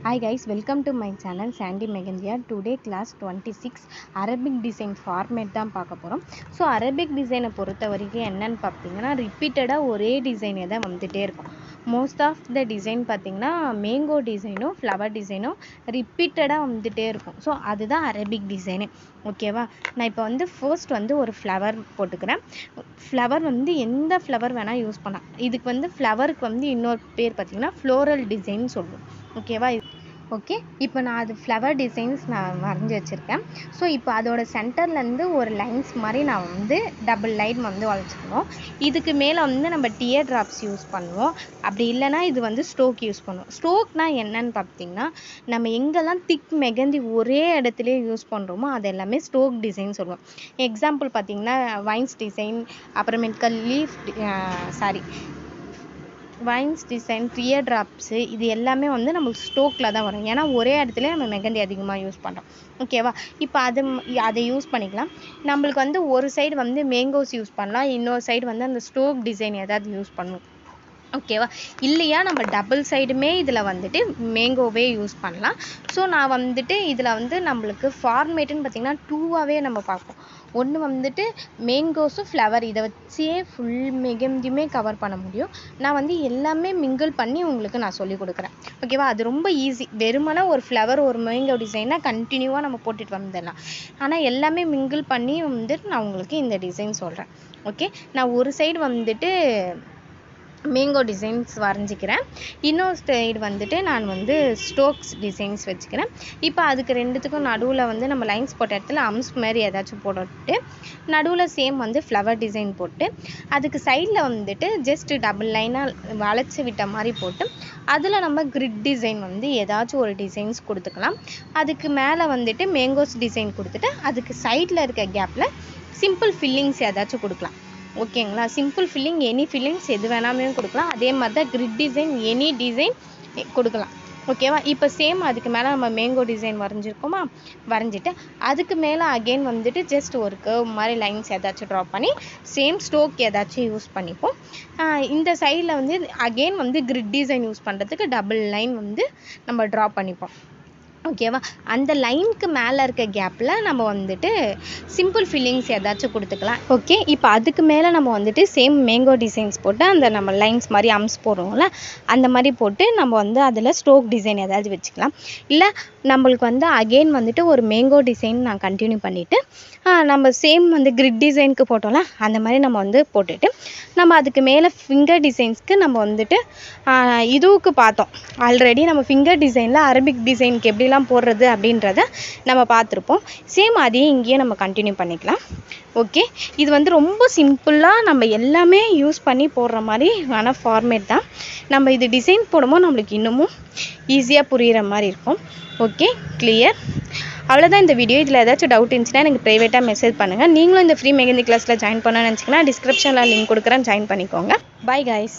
Hi guys, welcome to my channel Sandy Megandia. Today class 26 Arabic design format தான் பார்க்க போகிறோம். So Arabic டிசைனை பொறுத்த வரைக்கும் என்னன்னு பார்த்தீங்கன்னா ரிப்பீட்டடாக ஒரே டிசைனே தான் வந்துகிட்டே இருக்கும். மோஸ்ட் ஆஃப் த டிசைன் பார்த்தீங்கன்னா மேங்கோ டிசைனும் ஃப்ளவர் டிசைனும் ரிப்பீட்டடாக வந்துகிட்டே இருக்கும். ஸோ அதுதான் அரபிக் டிசைனு. ஓகேவா, நான் இப்போ வந்து ஃபர்ஸ்ட் வந்து ஒரு ஃப்ளவர் போட்டுக்கிறேன். ஃப்ளவர் வந்து எந்த ஃப்ளவர் வேணால் யூஸ் பண்ணலாம். இதுக்கு வந்து ஃப்ளவருக்கு வந்து இன்னொரு பேர் பார்த்தீங்கன்னா ஃப்ளோரல் டிசைன் சொல்லுவோம். ஓகேவா, ஓகே இப்போ நான் அது ஃப்ளவர் டிசைன்ஸ் நான் வரைஞ்சி வச்சுருக்கேன். ஸோ இப்போ அதோட சென்டர்லேருந்து ஒரு லைன்ஸ் மாதிரி நான் வந்து டபுள் லைன் வந்து வளைச்சிக்கணும். இதுக்கு மேலே வந்து நம்ம டியர் ட்ராப்ஸ் யூஸ் பண்ணுவோம். அப்படி இல்லைனா இது வந்து ஸ்ட்ரோக் யூஸ் பண்ணுவோம். ஸ்ட்ரோக்னால் என்னன்னு பார்த்தீங்கன்னா நம்ம எங்கெல்லாம் திக் மெகந்தி ஒரே இடத்துலையே யூஸ் பண்ணுறோமோ அது எல்லாமே ஸ்ட்ரோக் டிசைன் சொல்லுவோம். எக்ஸாம்பிள் பார்த்தீங்கன்னா வைன்ஸ் டிசைன், அப்புறமேட்டுக்கா வைன்ஸ் டிசைன், டியர் ட்ராப்ஸு, இது எல்லாமே வந்து நம்மளுக்கு ஸ்ட்ரோக்கில் தான் வரும். ஏன்னா ஒரே இடத்துல நம்ம மெகந்தி அதிகமாக யூஸ் பண்ணுறோம். ஓகேவா, இப்போ அதை யூஸ் பண்ணிக்கலாம். நம்மளுக்கு வந்து ஒரு சைடு வந்து மேங்கோஸ் யூஸ் பண்ணலாம், இன்னொரு சைடு வந்து அந்த ஸ்ட்ரோக் டிசைன் ஏதாவது யூஸ் பண்ணுவோம். ஓகேவா, இல்லையா நம்ம டபுள் சைடுமே இதில் வந்துட்டு மேங்கோவே யூஸ் பண்ணலாம். ஸோ நான் வந்துட்டு இதில் வந்து நம்மளுக்கு ஃபார்மேட்டுன்னு பார்த்திங்கன்னா டூவாகவே நம்ம பார்ப்போம். ஒன்று வந்துட்டு மேங்கோஸும் ஃப்ளவர் இதை வச்சே ஃபுல் மெகந்தியுமே கவர் பண்ண முடியும். நான் வந்து எல்லாமே மிங்கிள் பண்ணி உங்களுக்கு நான் சொல்லிக் கொடுக்குறேன். ஓகேவா, அது ரொம்ப ஈஸி. வெறுமனே ஒரு ஃப்ளவர் ஒரு மேங்கோ டிசைனாக கண்டினியூவாக நம்ம போட்டுட்டு வந்துடலாம். ஆனால் எல்லாமே மிங்கிள் பண்ணி வந்துட்டு நான் உங்களுக்கு இந்த டிசைன் சொல்கிறேன். ஓகே, நான் ஒரு சைடு வந்துட்டு மேங்கோ டிசைன்ஸ் வரைஞ்சிக்கிறேன், இன்னொரு சைடு வந்துட்டு நான் வந்து ஸ்ட்ரோக்ஸ் டிசைன்ஸ் வச்சுக்கிறேன். இப்போ அதுக்கு ரெண்டுத்துக்கும் நடுவில் வந்து நம்ம லைன்ஸ் போட்ட இடத்துல அம்ஸ் மாதிரி ஏதாச்சும் போட்டுட்டு நடுவில் சேம் வந்து ஃப்ளவர் டிசைன் போட்டு அதுக்கு சைடில் வந்துட்டு ஜஸ்ட் டபுள் லைனாக வளைச்சி விட்ட மாதிரி போட்டு அதில் நம்ம கிரிட் டிசைன் வந்து ஏதாச்சும் ஒரு டிசைன்ஸ் கொடுத்துக்கலாம். அதுக்கு மேலே வந்துட்டு மேங்கோஸ் டிசைன் கொடுத்துட்டு அதுக்கு சைடில் இருக்க கேப்பில் சிம்பிள் ஃபில்லிங்ஸ் ஏதாச்சும் கொடுக்கலாம். ஓகேங்களா, சிம்பிள் ஃபில்லிங், எனி ஃபில்லிங்ஸ் எது வேணாமே கொடுக்கலாம். அதே மாதிரி தான் கிரிட் டிசைன், எனி டிசைன் கொடுக்கலாம். ஓகேவா, இப்போ சேம் அதுக்கு மேலே நம்ம மேங்கோ டிசைன் வரைஞ்சிட்டு அதுக்கு மேலே அகெயின் வந்துட்டு ஜஸ்ட் ஒரு கர்வ் மாதிரி லைன்ஸ் ஏதாச்சும் ட்ரா பண்ணி சேம் ஸ்ட்ரோக் ஏதாச்சும் யூஸ் பண்ணிப்போம். இந்த சைடில் வந்து அகெயின் வந்து கிரிட் டிசைன் யூஸ் பண்ணுறதுக்கு டபுள் லைன் வந்து நம்ம ட்ரா பண்ணிப்போம். ஓகேவா, அந்த லைனுக்கு மேலே இருக்க கேப்பில் நம்ம வந்துட்டு சிம்பிள் ஃபில்லிங்ஸ் ஏதாச்சும் கொடுத்துக்கலாம். ஓகே, இப்போ அதுக்கு மேலே நம்ம வந்துட்டு சேம் மேங்கோ டிசைன்ஸ் போட்டு அந்த நம்ம லைன்ஸ் மாதிரி அம்ஸ் போடுறோம்ல அந்த மாதிரி போட்டு நம்ம வந்து அதில் ஸ்ட்ரோக் டிசைன் ஏதாவது வச்சுக்கலாம். இல்லை நம்மளுக்கு வந்து அகெயின் வந்துட்டு ஒரு மேங்கோ டிசைன் நான் கண்டினியூ பண்ணிவிட்டு நம்ம சேம் வந்து கிரிட் டிசைனுக்கு போட்டோம்ல அந்த மாதிரி நம்ம வந்து போட்டுட்டு நம்ம அதுக்கு மேலே ஃபிங்கர் டிசைன்ஸ்க்கு நம்ம வந்துட்டு இதுவுக்கு பார்த்தோம் ஆல்ரெடி. நம்ம ஃபிங்கர் டிசைனில் அரபிக் டிசைனுக்கு எப்படிலாம் போடுறது அப்படின்றத நம்ம பார்த்துருப்போம். சேம் அதையே இங்கேயே நம்ம கண்டினியூ பண்ணிக்கலாம். ஓகே, இது வந்து ரொம்ப சிம்பிளாக நம்ம எல்லாமே யூஸ் பண்ணி போடுற மாதிரி ஆன ஃபார்மேட் தான். நம்ம இது டிசைன் போடும்போது நம்மளுக்கு இன்னமும் ஈஸியாக புரிகிற மாதிரி இருக்கும். Okay, clear. அவ்வளோதான் இந்த வீடியோ. இதில் ஏதாச்சும் டவுட் இருந்துச்சுன்னா எனக்கு ப்ரைவேட்டாக மெசேஜ் பண்ணுங்கள். நீங்களும் இந்த ஃப்ரீ மெகந்தி கிளாஸில் ஜாயின் பண்ணணும்னு நினச்சிங்கன்னா டிஸ்கிரிப்ஷனில் லிங்க் கொடுக்குறேன், ஜாயின் பண்ணிக்கோங்க. Bye guys.